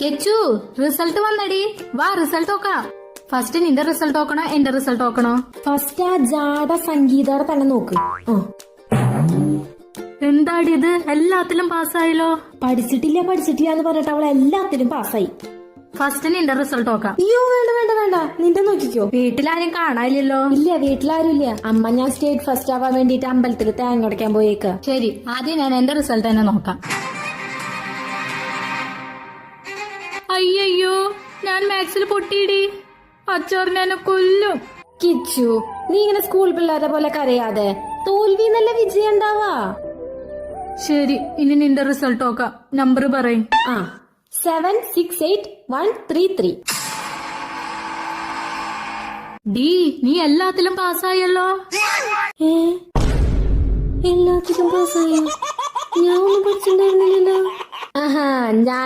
കെച്ചു result വന്നടി, വാ result നോക്കാം. First നിന്റെ റിസൾട്ട് നോക്കണോ എന്റെ റിസൾട്ട് നോക്കണോ? ഫസ്റ്റ് ആ ജാട സംഗീതയുടെ തന്നെ നോക്ക്. എന്താടി ഇത്, എല്ലാത്തിലും പാസ്സായല്ലോ. പഠിച്ചിട്ടില്ല എന്ന് പറഞ്ഞിട്ട് അവൾ എല്ലാത്തിലും പാസ്സായി. ഫസ്റ്റ് നിന്റെ റിസൾട്ട് നോക്കാം. അയ്യോ വേണ്ട വേണ്ട വേണ്ട, നിന്റെ നോക്കിക്കോ. വീട്ടിലാരും കാണാനില്ലല്ലോ. ഇല്ല, വീട്ടിലാരും ഇല്ല. അമ്മ ഞാൻ സ്റ്റേറ്റ് ഫസ്റ്റ് ആവാൻ വേണ്ടിട്ട് അമ്പലത്തിൽ തേങ്ങ ഉടയ്ക്കാൻ പോയേക്ക. ശരി, ആദ്യം ഞാൻ എന്റെ റിസൾട്ട് തന്നെ നോക്കാം. അയ്യോ, ഞാൻ മാത്സിൽ പൊട്ടിയിടി. അച്ചോറിനെ എന്നെ കൊല്ലും. കിച്ചു, നീ ഇങ്ങനെ സ്കൂൾ പിള്ളേരെ പോലെ കരയാതെ. തോൽവി നല്ല വിജയം ഉണ്ടാവാ. ശരി, ഇനി നിന്റെ റിസൾട്ട് നോക്കാം. നമ്പർ പറയും. 768133. ഡി, നീ എല്ലാത്തിലും പാസ്സായല്ലോ. എല്ലാത്തിലും പാസ്സായോ? ഞാൻ ഒന്നും പഠിച്ചിട്ടുണ്ടായിരുന്നില്ലല്ലോ. ഞാൻ